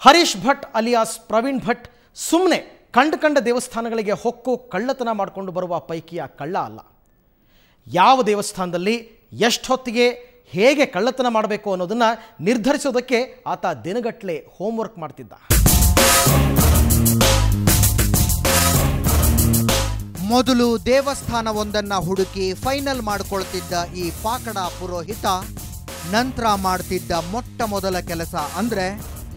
Harish Bhat alias Praveen Bhat ಸುಮ್ಮನೆ ಕಂಡ ದೇವಸ್ಥಾನಗಳಿಗೆ ಹೊಕ್ಕು ಕಳ್ಳತನ ಮಾಡಿಕೊಂಡು ಬರುವ ಪೈಕಿಯ ಕಳ್ಳ ಅಲ್ಲ. ಯಾವ ದೇವಸ್ಥಾನದಲ್ಲಿ ಎಷ್ಟೊತ್ತಿಗೆ ಹೇಗೆ ಕಳ್ಳತನ ಮಾಡಬೇಕು ಅನ್ನೋದನ್ನು ನಿರ್ಧರಿಸೋದಕ್ಕೆ ಆತ ದಿನಗಟ್ಟಲೆ ಹೋಮ್ವರ್ಕ್ ಮಾಡ್ತಿದ್ದ. ಮೊದಲು ದೇವಸ್ಥಾನವೊಂದನ್ನು ಹುಡುಕಿ ಫೈನಲ್ ಮಾಡಿಕೊಳ್ತಿದ್ದ ಈ ಪಾಕಡ ಪುರೋಹಿತ ನಂತರ ಮಾಡ್ತಿದ್ದ ಮೊಟ್ಟ ಮೊದಲ ಕೆಲಸ ಅಂದರೆ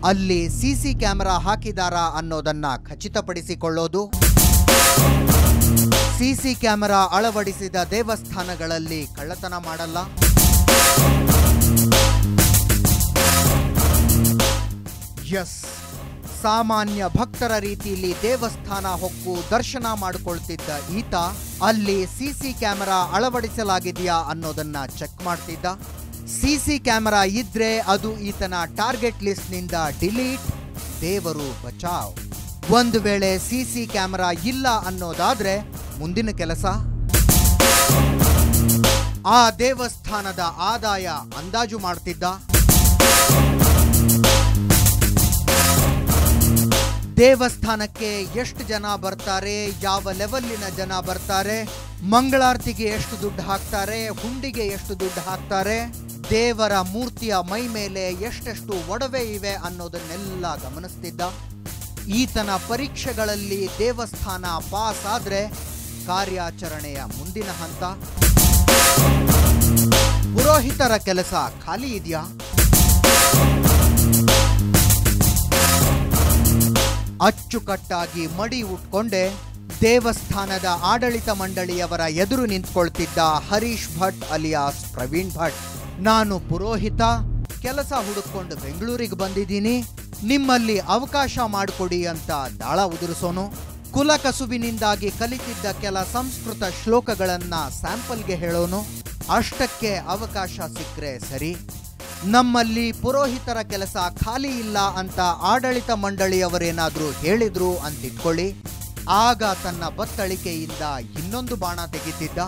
ಅಲ್ಲಿ ಸಿಸಿ ಕ್ಯಾಮೆರಾ ಹಾಕಿದಾರಾ ಅನ್ನೋದನ್ನ ಖಚಿತಪಡಿಸಿಕೊಳ್ಳೋದು. ಸಿಸಿ ಕ್ಯಾಮೆರಾ ಅಳವಡಿಸಿದ ದೇವಸ್ಥಾನಗಳಲ್ಲಿ ಕಳ್ಳತನ ಮಾಡಲ್ಲ. ಎಸ್, ಸಾಮಾನ್ಯ ಭಕ್ತರ ರೀತಿಯಲ್ಲಿ ದೇವಸ್ಥಾನ ಹೊಕ್ಕು ದರ್ಶನ ಮಾಡಿಕೊಳ್ತಿದ್ದ ಈತ ಅಲ್ಲಿ ಸಿಸಿ ಕ್ಯಾಮೆರಾ ಅಳವಡಿಸಲಾಗಿದೆಯಾ ಅನ್ನೋದನ್ನ ಚೆಕ್ ಮಾಡ್ತಿದ್ದ. ಸಿಸಿ ಕ್ಯಾಮೆರಾ ಇದ್ರೆ ಅದು ಈತನ ಟಾರ್ಗೆಟ್ ಲಿಸ್ಟ್ನಿಂದ ಡಿಲೀಟ್, ದೇವರು ಬಚಾವ್. ಒಂದು ವೇಳೆ ಸಿಸಿ ಕ್ಯಾಮೆರಾ ಇಲ್ಲ ಅನ್ನೋದಾದ್ರೆ ಮುಂದಿನ ಕೆಲಸ ಆ ದೇವಸ್ಥಾನದ ಆದಾಯ ಅಂದಾಜು ಮಾಡ್ತಿದ್ದ. ದೇವಸ್ಥಾನಕ್ಕೆ ಎಷ್ಟು ಜನ ಬರ್ತಾರೆ, ಯಾವ ಲೆವೆಲ್ಲಿನ ಜನ ಬರ್ತಾರೆ, ಮಂಗಳಾರತಿಗೆ ಎಷ್ಟು ದುಡ್ಡು ಹಾಕ್ತಾರೆ, ಹುಂಡಿಗೆ ಎಷ್ಟು ದುಡ್ಡು ಹಾಕ್ತಾರೆ, ದೇವರ ಮೂರ್ತಿಯ ಮೈ ಮೇಲೆ ಎಷ್ಟೆಷ್ಟು ಒಡವೆ ಇವೆ ಅನ್ನೋದನ್ನೆಲ್ಲ ಗಮನಿಸ್ತಿದ್ದ. ಈತನ ಪರೀಕ್ಷೆಗಳಲ್ಲಿ ದೇವಸ್ಥಾನ ಪಾಸ್ ಆದ್ರೆ ಕಾರ್ಯಾಚರಣೆಯ ಮುಂದಿನ ಹಂತ. ಪುರೋಹಿತರ ಕೆಲಸ ಖಾಲಿ ಇದೆಯಾ? ಅಚ್ಚುಕಟ್ಟಾಗಿ ಮಡಿ ಉಟ್ಕೊಂಡೆ ದೇವಸ್ಥಾನದ ಆಡಳಿತ ಮಂಡಳಿಯವರ ಎದುರು ನಿಂತ್ಕೊಳ್ತಿದ್ದ ಹರೀಶ್ ಭಟ್ ಅಲಿಯಾಸ್ ಪ್ರವೀಣ್ ಭಟ್. ನಾನು ಪುರೋಹಿತ, ಕೆಲಸ ಹುಡುಕೊಂಡು ಬೆಂಗಳೂರಿಗೆ ಬಂದಿದ್ದೀನಿ, ನಿಮ್ಮಲ್ಲಿ ಅವಕಾಶ ಮಾಡಿಕೊಡಿ ಅಂತ ದಾಳ ಉದುರಿಸೋನು. ಕುಲ ಕಸುಬಿನಿಂದಾಗಿ ಕಲಿತಿದ್ದ ಕೆಲ ಸಂಸ್ಕೃತ ಶ್ಲೋಕಗಳನ್ನ ಸ್ಯಾಂಪಲ್ಗೆ ಹೇಳೋನು. ಅಷ್ಟಕ್ಕೆ ಅವಕಾಶ ಸಿಕ್ಕರೆ ಸರಿ. ನಮ್ಮಲ್ಲಿ ಪುರೋಹಿತರ ಕೆಲಸ ಖಾಲಿ ಇಲ್ಲ ಅಂತ ಆಡಳಿತ ಮಂಡಳಿಯವರೇನಾದ್ರೂ ಹೇಳಿದ್ರು ಅಂತಿಟ್ಕೊಳ್ಳಿ. ಆಗ ತನ್ನ ಬತ್ತಳಿಕೆಯಿಂದ ಇನ್ನೊಂದು ಬಾಣ ತೆಗೆದಿದ್ದ.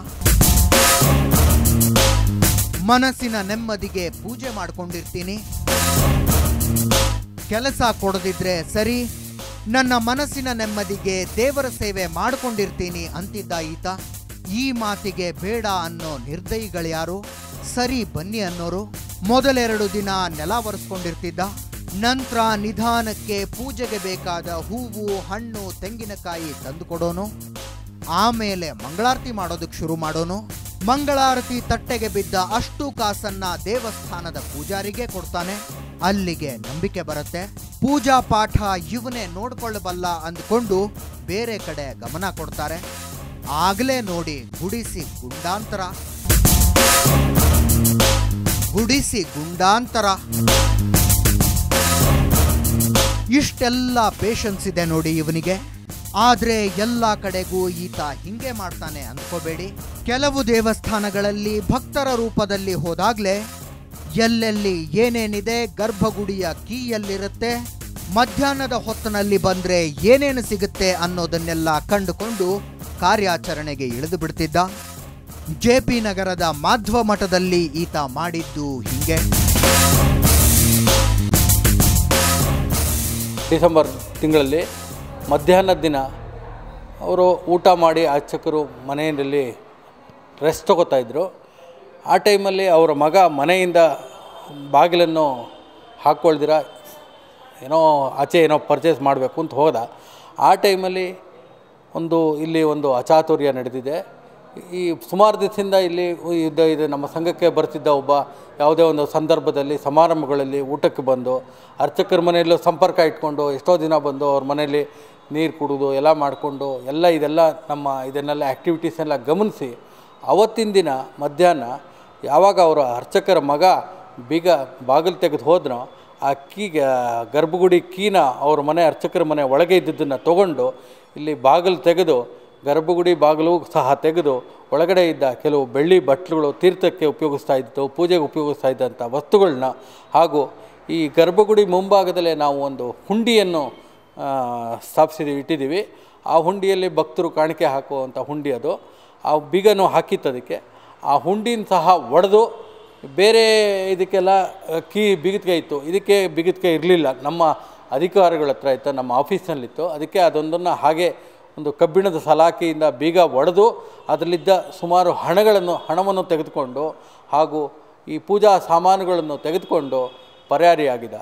ಮನಸ್ಸಿನ ನೆಮ್ಮದಿಗೆ ಪೂಜೆ ಮಾಡ್ಕೊಂಡಿರ್ತೀನಿ, ಕೆಲಸ ಕೊಡದಿದ್ರೆ ಸರಿ, ನನ್ನ ಮನಸ್ಸಿನ ನೆಮ್ಮದಿಗೆ ದೇವರ ಸೇವೆ ಮಾಡ್ಕೊಂಡಿರ್ತೀನಿ ಅಂತಿದ್ದ ಈತ. ಈ ಮಾತಿಗೆ ಬೇಡ ಅನ್ನೋ ನಿರ್ದಯಿಗಳ್ಯಾರು, ಸರಿ ಬನ್ನಿ ಅನ್ನೋರು. ಮೊದಲೆರಡು ದಿನ ನೆಲ ಒರೆಸ್ಕೊಂಡಿರ್ತಿದ್ದ. ನಂತರ ನಿಧಾನಕ್ಕೆ ಪೂಜೆಗೆ ಬೇಕಾದ ಹೂವು, ಹಣ್ಣು, ತೆಂಗಿನಕಾಯಿ ತಂದು ಕೊಡೋನು. ಆಮೇಲೆ ಮಂಗಳಾರತಿ ಮಾಡೋದಕ್ಕೆ ಶುರು ಮಾಡೋನು. ಮಂಗಳಾರತಿ ತಟ್ಟೆಗೆ ಬಿದ್ದ ಅಷ್ಟು ಕಾಸನ್ನ ದೇವಸ್ಥಾನದ ಪೂಜಾರಿಗೆ ಕೊಡ್ತಾನೆ. ಅಲ್ಲಿಗೆ ನಂಬಿಕೆ ಬರುತ್ತೆ. ಪೂಜಾ ಪಾಠ ಇವನೇ ನೋಡ್ಕೊಳ್ಳಬಲ್ಲ ಅಂದ್ಕೊಂಡು ಬೇರೆ ಕಡೆ ಗಮನ ಕೊಡ್ತಾರೆ. ಆಗ್ಲೇ ನೋಡಿ ಗುಡಿಸಿ ಗುಂಡಾಂತರ. ಇಷ್ಟೆಲ್ಲ ಪೇಷನ್ಸ್ ಇದೆ ನೋಡಿ ಇವನಿಗೆ. ಆದ್ರೆ ಎಲ್ಲ ಕಡೆಗೂ ಈತ ಹಿಂಗೆ ಮಾಡ್ತಾನೆ ಅಂದ್ಕೋಬೇಡಿ. ಕೆಲವು ದೇವಸ್ಥಾನಗಳಲ್ಲಿ ಭಕ್ತರ ರೂಪದಲ್ಲಿ ಹೋದಾಗ್ಲೇ ಎಲ್ಲೆಲ್ಲಿ ಏನೇನಿದೆ, ಗರ್ಭಗುಡಿಯ ಕೀ ಎಲ್ಲಿರುತ್ತೆ, ಮಧ್ಯಾಹ್ನದ ಹೊತ್ತಿನಲ್ಲಿ ಬಂದ್ರೆ ಏನೇನು ಸಿಗುತ್ತೆ ಅನ್ನೋದನ್ನೆಲ್ಲ ಕಂಡುಕೊಂಡು ಕಾರ್ಯಾಚರಣೆಗೆ ಇಳಿದು ಬಿಡ್ತಿದ್ದ. ಜೆಪಿ ನಗರದ ಮಾಧ್ವ ಮಠದಲ್ಲಿ ಈತ ಮಾಡಿದ್ದು ಹಿಂಗೆ. ಡಿಸೆಂಬರ್ ತಿಂಗಳಲ್ಲಿ ಮಧ್ಯಾಹ್ನದ ದಿನ ಅವರು ಊಟ ಮಾಡಿ ಅರ್ಚಕರು ಮನೆಯಲ್ಲಿ ರೆಸ್ಟ್ ತಗೋತಾಯಿದ್ರು. ಆ ಟೈಮಲ್ಲಿ ಅವರ ಮಗ ಮನೆಯಿಂದ ಬಾಗಿಲನ್ನು ಹಾಕ್ಕೊಳ್ದಿರ ಆಚೆ ಏನೋ ಪರ್ಚೇಸ್ ಮಾಡಬೇಕು ಅಂತ ಹೋದ. ಆ ಟೈಮಲ್ಲಿ ಇಲ್ಲಿ ಒಂದು ಅಚಾತುರ್ಯ ನಡೆದಿದೆ. ಈ ಸುಮಾರು ದಿವಸದಿಂದ ಇಲ್ಲಿ ಇದು ನಮ್ಮ ಸಂಘಕ್ಕೆ ಬರ್ತಿದ್ದ ಒಬ್ಬ ಯಾವುದೇ ಒಂದು ಸಂದರ್ಭದಲ್ಲಿ ಸಮಾರಂಭಗಳಲ್ಲಿ ಊಟಕ್ಕೆ ಬಂದು ಅರ್ಚಕರ ಮನೆಯಲ್ಲೂ ಸಂಪರ್ಕ ಇಟ್ಕೊಂಡು ಎಷ್ಟೋ ದಿನ ಬಂದು ಅವ್ರ ಮನೆಯಲ್ಲಿ ನೀರು ಕುಡಿದು ಎಲ್ಲ ಮಾಡಿಕೊಂಡು ಇದನ್ನೆಲ್ಲ ಆ್ಯಕ್ಟಿವಿಟೀಸೆಲ್ಲ ಗಮನಿಸಿ ಅವತ್ತಿನ ದಿನ ಮಧ್ಯಾಹ್ನ ಯಾವಾಗ ಅವರ ಅರ್ಚಕರ ಮಗ ಬಾಗಿಲು ತೆಗೆದು ಹೋದ್ನೋ ಆ ಗರ್ಭಗುಡಿ ಕೀನ ಅವ್ರ ಮನೆ ಅರ್ಚಕರ ಮನೆ ಒಳಗೆ ಇದ್ದದ್ದನ್ನು ತೊಗೊಂಡು ಇಲ್ಲಿ ಬಾಗಿಲು ತೆಗೆದು ಗರ್ಭಗುಡಿ ಬಾಗಿಲು ಸಹ ತೆಗೆದು ಒಳಗಡೆ ಇದ್ದ ಕೆಲವು ಬೆಳ್ಳಿ ಬಟ್ಲುಗಳು ತೀರ್ಥಕ್ಕೆ ಉಪಯೋಗಿಸ್ತಾ ಇದ್ದು, ಪೂಜೆಗೆ ಉಪಯೋಗಿಸ್ತಾ ಇದ್ದಂಥ ವಸ್ತುಗಳನ್ನ, ಹಾಗೂ ಈ ಗರ್ಭಗುಡಿ ಮುಂಭಾಗದಲ್ಲೇ ನಾವು ಒಂದು ಹುಂಡಿಯನ್ನು ಇಟ್ಟಿದ್ದೀವಿ. ಆ ಹುಂಡಿಯಲ್ಲಿ ಭಕ್ತರು ಕಾಣಿಕೆ ಹಾಕುವಂಥ ಹುಂಡಿ ಅದು. ಆ ಬೀಗನೂ ಹಾಕಿತ್ತದಕ್ಕೆ. ಆ ಹುಂಡಿನ ಸಹ ಒಡೆದು ಬೇರೆ ಇದಕ್ಕೆಲ್ಲ ಕೀ ಬಿಗಿದ್ಕೆ ಇತ್ತು, ಇದಕ್ಕೆ ಬಿಗಿದ್ಕೆ ಇರಲಿಲ್ಲ. ನಮ್ಮ ಅಧಿಕಾರಿಗಳ ಹತ್ರ ಇತ್ತು, ನಮ್ಮ ಆಫೀಸ್ನಲ್ಲಿತ್ತು. ಅದಕ್ಕೆ ಅದೊಂದನ್ನು ಹಾಗೆ ಒಂದು ಕಬ್ಬಿಣದ ಸಲಾಕೆಯಿಂದ ಬೀಗ ಒಡೆದು ಅದರಲ್ಲಿದ್ದ ಸುಮಾರು ಹಣವನ್ನು ತೆಗೆದುಕೊಂಡು ಹಾಗೂ ಈ ಪೂಜಾ ಸಾಮಾನುಗಳನ್ನು ತೆಗೆದುಕೊಂಡು ಪರಾರಿಯಾಗಿದ್ದ.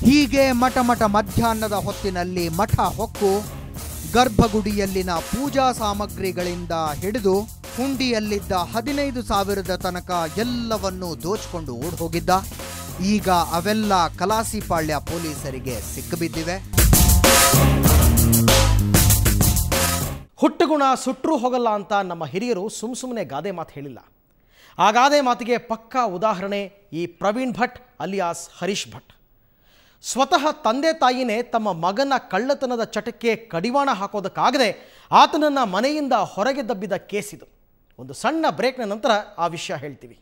ಹೀಗೆ ಮಠ ಮಧ್ಯಾಹ್ನದ ಹೊತ್ತಿನಲ್ಲಿ ಮಠ ಹೊಕ್ಕು ಗರ್ಭಗುಡಿಯಲ್ಲಿನ ಪೂಜಾ ಸಾಮಗ್ರಿಗಳಿಂದ ಹಿಡಿದು ಹುಂಡಿಯಲ್ಲಿದ್ದ 15,000 ತನಕ ಎಲ್ಲವನ್ನೂ ದೋಚಿಕೊಂಡು ಓಡ್ಹೋಗಿದ್ದ. ಈಗ ಅವೆಲ್ಲ ಕಲಾಸಿಪಾಳ್ಯ ಪೊಲೀಸರಿಗೆ ಸಿಕ್ಕಿಬಿದ್ದಿವೆ. ಹುಟ್ಟುಗುಣ ಸುಟ್ಟರೂ ಹೋಗಲ್ಲ ಅಂತ ನಮ್ಮ ಹಿರಿಯರು ಸುಮ್ಮನೆ ಗಾದೆ ಮಾತು ಹೇಳಿಲ್ಲ. ಆ ಗಾದೆ ಮಾತಿಗೆ ಪಕ್ಕಾ ಉದಾಹರಣೆ ಈ ಪ್ರವೀಣ್ ಭಟ್ ಅಲಿಯಾಸ್ ಹರೀಶ್ ಭಟ್. ಸ್ವತಃ ತಂದೆ ತಾಯಿನೇ ತಮ್ಮ ಮಗನ ಕಳ್ಳತನದ ಚಟಕ್ಕೆ ಕಡಿವಾಣ ಹಾಕೋದಕ್ಕಾಗದೆ ಆತನನ್ನು ಮನೆಯಿಂದ ಹೊರಗೆ ದಬ್ಬಿದ ಕೇಸಿದು. ಒಂದು ಸಣ್ಣ ಬ್ರೇಕ್ನ ನಂತರ ಆ ವಿಷಯ ಹೇಳ್ತೀವಿ.